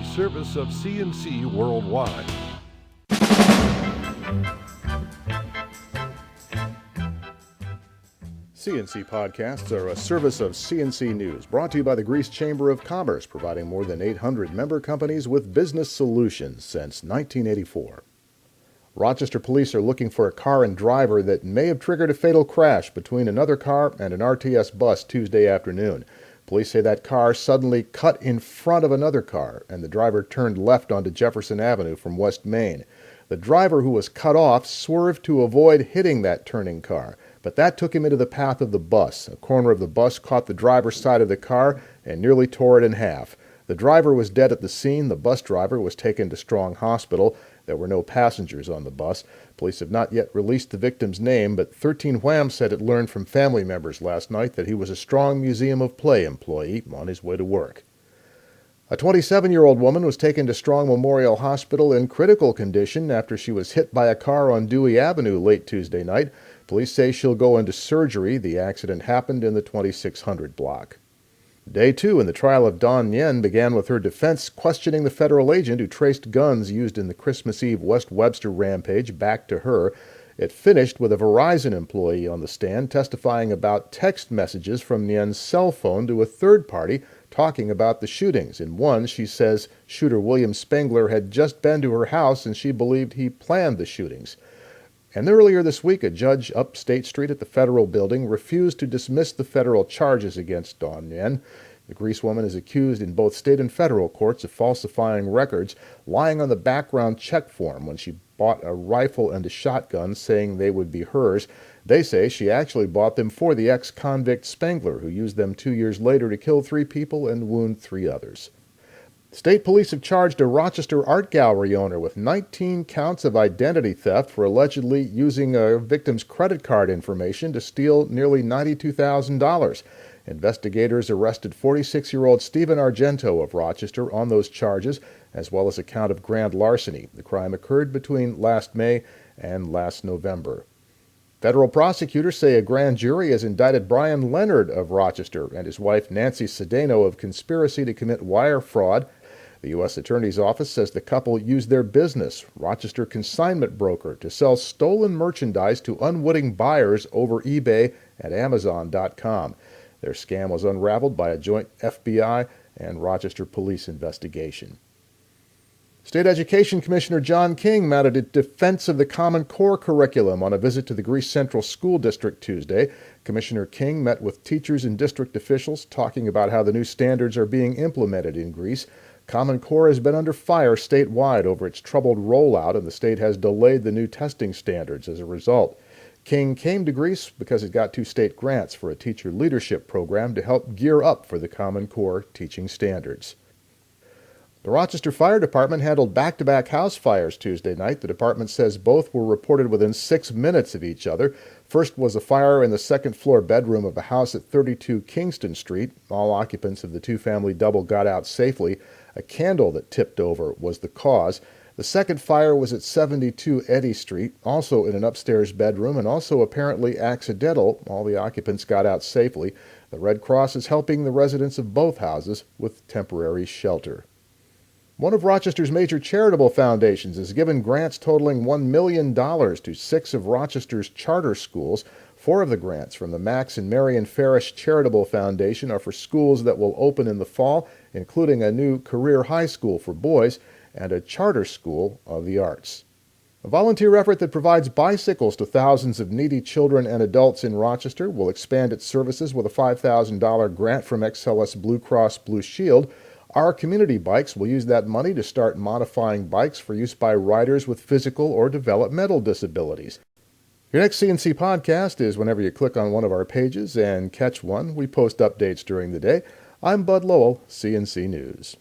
a service of CNC Worldwide. CNC podcasts are a service of CNC News, brought to you by the Greece Chamber of Commerce, providing more than 800 member companies with business solutions since 1984. Rochester police are looking for a car and driver that may have triggered a fatal crash between another car and an RTS bus Tuesday afternoon. Police say that car suddenly cut in front of another car, and the driver turned left onto Jefferson Avenue from West Main. The driver, who was cut off, swerved to avoid hitting that turning car, but that took him into the path of the bus. A corner of the bus caught the driver's side of the car and nearly tore it in half. The driver was dead at the scene. The bus driver was taken to Strong Hospital. There were no passengers on the bus. Police have not yet released the victim's name, but 13 Wham said it learned from family members last night that he was a Strong Museum of Play employee on his way to work. A 27-year-old woman was taken to Strong Memorial Hospital in critical condition after she was hit by a car on Dewey Avenue late Tuesday night. Police say she'll go into surgery. The accident happened in the 2600 block. Day 2 in the trial of Dawn Nguyen began with her defense questioning the federal agent who traced guns used in the Christmas Eve West Webster rampage back to her. It finished with a Verizon employee on the stand testifying about text messages from Nguyen's cell phone to a third party talking about the shootings. In one, she says shooter William Spengler had just been to her house and she believed he planned the shootings. And earlier this week, a judge up State Street at the federal building refused to dismiss the federal charges against Dawn Nguyen. The Greece woman is accused in both state and federal courts of falsifying records, lying on the background check form when she bought a rifle and a shotgun, saying they would be hers. They say she actually bought them for the ex-convict Spengler, who used them 2 years later to kill 3 people and wound 3 others. State police have charged a Rochester art gallery owner with 19 counts of identity theft for allegedly using a victim's credit card information to steal nearly $92,000. Investigators arrested 46-year-old Stephen Argento of Rochester on those charges, as well as a count of grand larceny. The crime occurred between last May and last November. Federal prosecutors say a grand jury has indicted Brian Leonard of Rochester and his wife Nancy Cedeno of conspiracy to commit wire fraud. The U.S. Attorney's Office says the couple used their business, Rochester Consignment Broker, to sell stolen merchandise to unwitting buyers over eBay and Amazon.com. Their scam was unraveled by a joint FBI and Rochester police investigation. State Education Commissioner John King mounted a defense of the Common Core curriculum on a visit to the Greece Central School District Tuesday. Commissioner King met with teachers and district officials talking about how the new standards are being implemented in Greece. Common Core has been under fire statewide over its troubled rollout, and the state has delayed the new testing standards as a result. King came to Greece because it got 2 state grants for a teacher leadership program to help gear up for the Common Core teaching standards. The Rochester Fire Department handled back-to-back house fires Tuesday night. The department says both were reported within 6 minutes of each other. First was a fire in the second-floor bedroom of a house at 32 Kingston Street. All occupants of the 2-family double got out safely. A candle that tipped over was the cause. The second fire was at 72 Eddy Street, also in an upstairs bedroom, and also apparently accidental. All the occupants got out safely. The Red Cross is helping the residents of both houses with temporary shelter. One of Rochester's major charitable foundations has given grants totaling $1 million to 6 of Rochester's charter schools. 4 of the grants from the Max and Marion Farish Charitable Foundation are for schools that will open in the fall, including a new career high school for boys and a charter school of the arts. A volunteer effort that provides bicycles to thousands of needy children and adults in Rochester will expand its services with a $5,000 grant from XLS Blue Cross Blue Shield. Our community bikes will use that money to start modifying bikes for use by riders with physical or developmental disabilities. Your next CNC podcast is whenever you click on one of our pages and catch one. We post updates during the day. I'm Bud Lowell, CNC News.